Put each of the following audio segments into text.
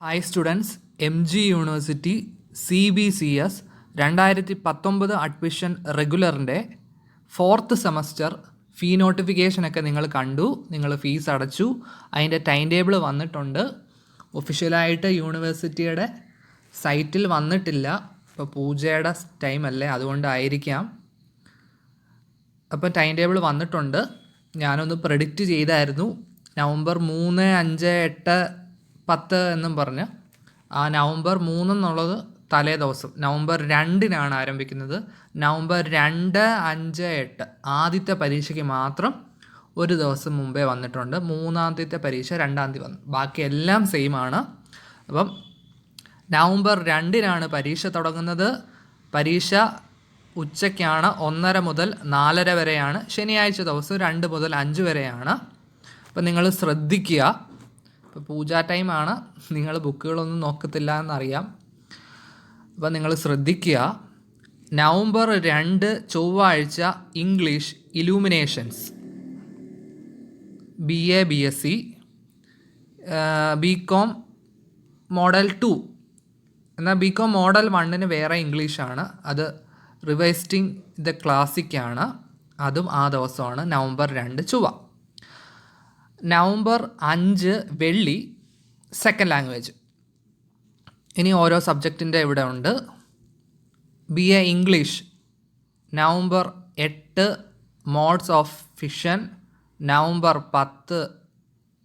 Hi students, MG university CBCS 2019 admission റെഗുലറിൻ്റെ 4th semester fee നോട്ടിഫിക്കേഷനൊക്കെ നിങ്ങൾ കണ്ടു. നിങ്ങൾ ഫീസ് അടച്ചു. അതിൻ്റെ ടൈം ടേബിൾ വന്നിട്ടുണ്ട്. ഒഫീഷ്യലായിട്ട് യൂണിവേഴ്സിറ്റിയുടെ സൈറ്റിൽ വന്നിട്ടില്ല. ഇപ്പോൾ പൂജയുടെ ടൈമല്ലേ, അതുകൊണ്ടായിരിക്കാം. അപ്പോൾ ടൈം ടേബിൾ വന്നിട്ടുണ്ട്. ഞാനൊന്ന് പ്രെഡിക്റ്റ് ചെയ്തായിരുന്നു നവംബർ 3, 5, 8, 10 എന്നും പറഞ്ഞ്. ആ നവംബർ 3 എന്നുള്ളത് തലേ ദിവസം നവംബർ 2-നാണ് ആരംഭിക്കുന്നത്. നവംബർ 2, 5, 8 ആദ്യത്തെ പരീക്ഷയ്ക്ക് മാത്രം ഒരു ദിവസം മുമ്പേ വന്നിട്ടുണ്ട്. മൂന്നാമത്തെ പരീക്ഷ 2-ാം തീയതി വന്നു. ബാക്കി എല്ലാം സെയിം ആണ്. അപ്പം നവംബർ 2-നാണ് പരീക്ഷ തുടങ്ങുന്നത്. പരീക്ഷ ഉച്ചയ്ക്കാണ്. 1:30 മുതൽ 4:30 വരെയാണ്. ശനിയാഴ്ച ദിവസം 2 മുതൽ 5 വരെയാണ്. അപ്പം നിങ്ങൾ ശ്രദ്ധിക്കുക. ഇപ്പോൾ പൂജാ ടൈമാണ്, നിങ്ങൾ ബുക്കുകളൊന്നും നോക്കത്തില്ല എന്നറിയാം. അപ്പോൾ നിങ്ങൾ ശ്രദ്ധിക്കുക. നവംബർ 2 ചൊവ്വാഴ്ച English illuminations BA BSc, BCom model 2. എന്നാൽ BCom മോഡൽ 1-ന് വേറെ ഇംഗ്ലീഷാണ്. അത് റിവൈസ്റ്റിംഗ് ദ ക്ലാസിക്കാണ്. അതും ആ ദിവസമാണ് നവംബർ 2 ചൊവ്വ. നവംബർ 5 വെള്ളി സെക്കൻഡ് ലാംഗ്വേജ്. ഇനി ഓരോ സബ്ജക്റ്റിൻ്റെ ഇവിടെ ഉണ്ട്. BA English November 8 modes of fission. November 10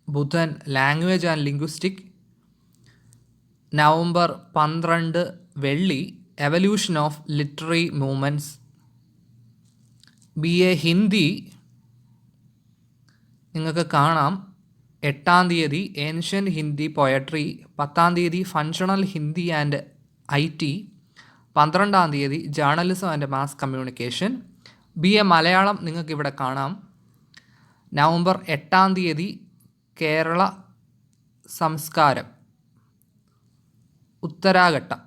ബുധൻ ലാംഗ്വേജ് ആൻഡ് ലിംഗ്വിസ്റ്റിക്. നവംബർ 12 വെള്ളി evolution of literary movements. BA Hindi നിങ്ങൾക്ക് കാണാം. 8-ാം തീയതി ഏൻഷ്യൻ്റ് ഹിന്ദി പോയട്രി. 10-ാം തീയതി ഫങ്ഷണൽ ഹിന്ദി ആൻഡ് IT. 12-ാം തീയതി journalism and mass communication. BA Malayalam നിങ്ങൾക്ക് ഇവിടെ കാണാം. നവംബർ 8-ാം തീയതി കേരള സംസ്കാരം ഉത്തരാഘട്ടം.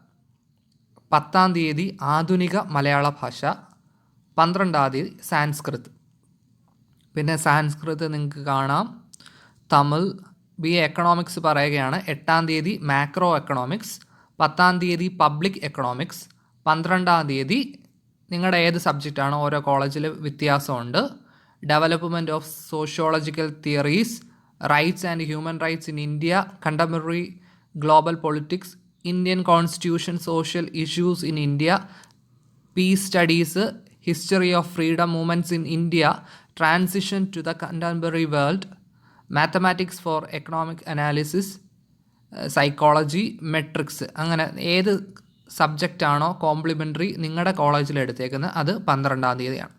10-ാം തീയതി ആധുനിക മലയാള ഭാഷ. 12-ാം തീയതി സാൻസ്കൃത്. പിന്നെ സാൻസ്കൃത് നിങ്ങൾക്ക് കാണാം. തമിഴ്. BA എക്കണോമിക്സ് പറയുകയാണ്. 8-ാം തീയതി മാക്രോ എക്കണോമിക്സ്. 10-ാം തീയതി പബ്ലിക് എക്കണോമിക്സ്. 12-ാം തീയതി നിങ്ങളുടെ ഏത് സബ്ജക്റ്റാണോ, ഓരോ കോളേജിൽ വ്യത്യാസമുണ്ട്. Development of sociological theories, rights and human rights in India, contemporary global politics, Indian constitution, social issues in India, peace studies, history of freedom movements in India, transition to the contemporary world, mathematics for economic analysis, psychology, metrics. അങ്ങനെ ഏത് സബ്ജക്റ്റാണോ complimentary നിങ്ങളുടെ കോളേജിൽ എടുത്തേക്കുന്നത് അത് 12-ാം തീയതിയാണ്.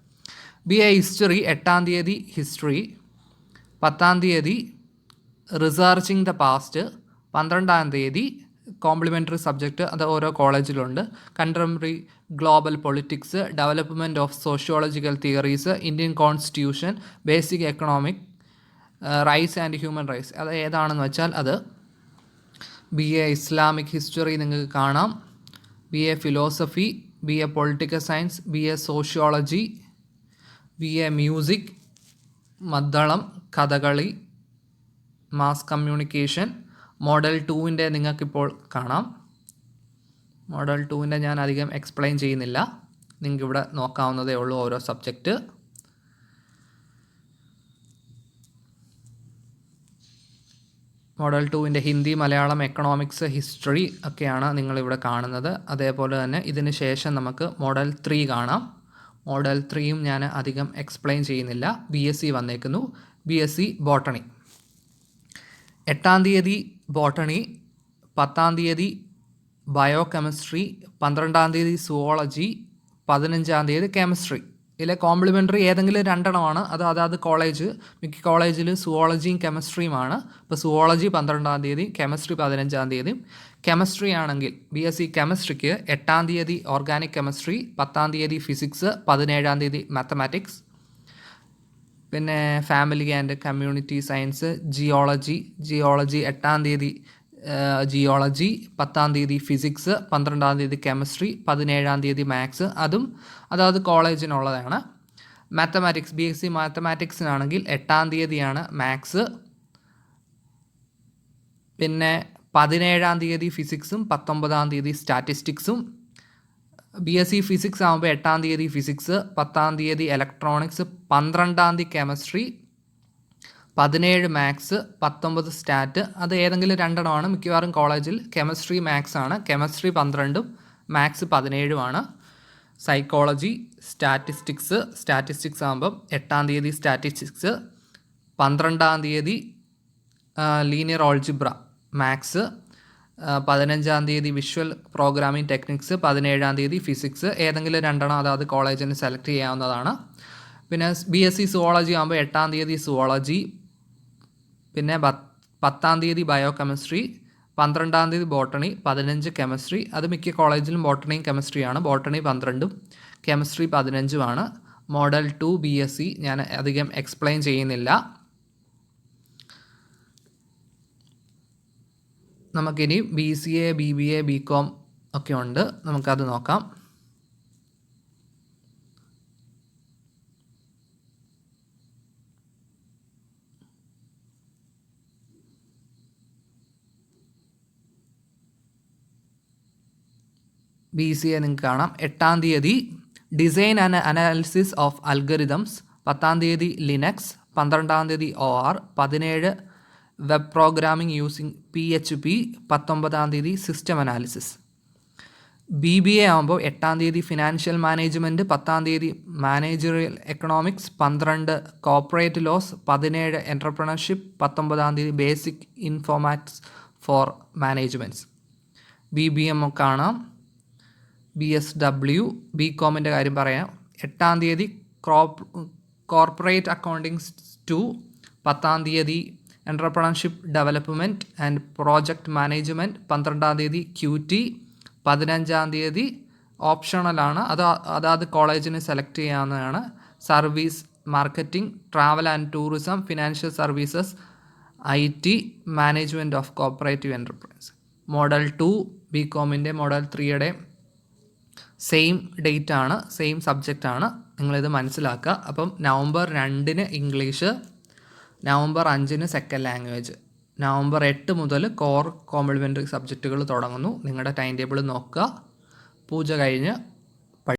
BA history 8-ാം തീയതി history. 10-ാം തീയതി researching the past. 12-ാം തീയതി കോംപ്ലിമെൻ്ററി സബ്ജക്റ്റ് അത് ഓരോ കോളേജിലുണ്ട്. Contemporary global politics, development of sociological theories, Indian constitution, basic economic, rights and human rights. അത് ഏതാണെന്ന് വെച്ചാൽ അത് BA ഇസ്ലാമിക് ഹിസ്റ്ററി നിങ്ങൾക്ക് കാണാം. BA philosophy, BA political science, BA sociology, BA music, maddalam, Kathakali, mass communication. Model 2-ൻ്റെ നിങ്ങൾക്കിപ്പോൾ കാണാം. മോഡൽ 2-ൻ്റെ ഞാൻ അധികം എക്സ്പ്ലെയിൻ ചെയ്യുന്നില്ല, നിങ്ങൾക്കിവിടെ നോക്കാവുന്നതേ ഉള്ളൂ ഓരോ സബ്ജക്റ്റ്. മോഡൽ 2-ൻ്റെ ഹിന്ദി, മലയാളം, എക്കണോമിക്സ്, ഹിസ്റ്ററി ഒക്കെയാണ് നിങ്ങളിവിടെ കാണുന്നത്. അതേപോലെ തന്നെ ഇതിന് ശേഷം നമുക്ക് മോഡൽ 3 കാണാം. മോഡൽ 3-യും ഞാൻ അധികം എക്സ്പ്ലെയിൻ ചെയ്യുന്നില്ല. BSc വന്നേക്കുന്നു. BSc botany. 8-ാം തീയതി ബോട്ടണി. 10-ാം തീയതി ബയോ കെമിസ്ട്രി. 12-ാം തീയതി സുവോളജി. 15-ാം തീയതി കെമിസ്ട്രി. ഇതിലെ കോംപ്ലിമെൻ്ററി ഏതെങ്കിലും 2 അത് അതാത് കോളേജ്. മിക്ക കോളേജിൽ സുവോളജിയും കെമിസ്ട്രിയുമാണ്. ഇപ്പോൾ സുവോളജി 12-ാം തീയതി, കെമിസ്ട്രി 15-ാം തീയതി. കെമിസ്ട്രി ആണെങ്കിൽ BSc കെമിസ്ട്രിക്ക് 8-ാം തീയതി ഓർഗാനിക് കെമിസ്ട്രി, 10-ാം തീയതി ഫിസിക്സ്, 17-ാം തീയതി മാത്തമാറ്റിക്സ്. പിന്നെ family and community science, geology. 8-ാം തീയതി ജിയോളജി, 10-ാം തീയതി ഫിസിക്സ്, 12-ാം തീയതി കെമിസ്ട്രി, 17-ാം തീയതി മാത്സ്. അതും അതായത് കോളേജിനുള്ളതാണ്. മാത്തമാറ്റിക്സ് BSc മാത്തമാറ്റിക്സിനാണെങ്കിൽ 8-ാം തീയതിയാണ് മാത്സ്. പിന്നെ 17-ാം തീയതി ഫിസിക്സും 19-ാം തീയതി സ്റ്റാറ്റിസ്റ്റിക്സും. BSc ഫിസിക്സ് ആകുമ്പോൾ 8-ാം തീയതി ഫിസിക്സ്, 10-ാം തീയതി ഇലക്ട്രോണിക്സ്, 12-ാം തീയതി കെമിസ്ട്രി, 17 മാത്സ്, 19 സ്റ്റാറ്റ്. അത് ഏതെങ്കിലും രണ്ടെണ്ണമാണ്. മിക്കവാറും കോളേജിൽ കെമിസ്ട്രി മാത്സ് ആണ്. കെമിസ്ട്രി 12ഉം മാത്സ് 17ഉമാണ്. സൈക്കോളജി, സ്റ്റാറ്റിസ്റ്റിക്സ് ആകുമ്പം 8-ാം തീയതി സ്റ്റാറ്റിസ്റ്റിക്സ്, 12-ാം തീയതി ലീനിയർ ഓൾജിബ്ര മാത്സ്, 15-ാം തീയതി വിഷ്വൽ പ്രോഗ്രാമിംഗ് ടെക്നിക്സ്, 17-ാം തീയതി ഫിസിക്സ്. ഏതെങ്കിലും രണ്ടെണ്ണം അതായത് കോളേജിന് സെലക്ട് ചെയ്യാവുന്നതാണ്. പിന്നെ BSc സുവോളജി ആകുമ്പോൾ 8-ാം തീയതി സുവോളജി, പിന്നെ 10-ാം തീയതി ബയോ കെമിസ്ട്രി, 12-ാം തീയതി ബോട്ടണി, 15 കെമിസ്ട്രി. അത് മിക്ക കോളേജിലും ബോട്ടണിയും കെമിസ്ട്രിയാണ്. ബോട്ടണി 12ഉം കെമിസ്ട്രി 15ഉമാണ്. മോഡൽ 2 BSc ഞാൻ അധികം എക്സ്പ്ലെയിൻ ചെയ്യുന്നില്ല. നമുക്കിനി BCA, BBA, BCom ഒക്കെ ഉണ്ട്. നമുക്കത് നോക്കാം. BCA നിങ്ങൾക്ക് കാണാം. 8-ാം തീയതി design and analysis of algorithms, 10-ാം തീയതി ലിനക്സ്, 12-ാം തീയതി OR, 17 web programming using PHP, 19-ാം തീയതി സിസ്റ്റം അനാലിസിസ്. BBA ആകുമ്പോൾ 8-ാം തീയതി ഫിനാൻഷ്യൽ മാനേജ്മെൻറ്റ്, 10-ാം തീയതി managerial economics, 12 corporate laws, 17 entrepreneurship, 19-ാം തീയതി basic informatics for managements. BBM കാണാം. BSW, BComൻ്റെ കാര്യം പറയാം. 8-ാം തീയതി കോർപ്പറേറ്റ് അക്കൗണ്ടിങ് 2, 10-ാം തീയതി entrepreneurship development and project management, 12-ാം തീയതി QT, 15-ാം തീയതി ഓപ്ഷണലാണ്. അതാത് കോളേജിന് സെലക്ട് ചെയ്യാവുന്നതാണ്. Service marketing, travel and tourism, financial services, IT, management of cooperative enterprise. Model 2 BComൻ്റെ മോഡൽ 3യുടെ സെയിം ഡേറ്റ് ആണ്, സെയിം സബ്ജക്റ്റ് ആണ്. നിങ്ങളിത് മനസ്സിലാക്കുക. അപ്പം നവംബർ 2-ന് ഇംഗ്ലീഷ്, നവംബർ 5-ന് സെക്കൻഡ് ലാംഗ്വേജ്, നവംബർ 8 മുതൽ കോർ കോംപ്ലിമെൻ്ററി സബ്ജക്റ്റുകൾ തുടങ്ങുന്നു. നിങ്ങളുടെ ടൈം ടേബിൾ നോക്കുക. പൂജ കഴിഞ്ഞ്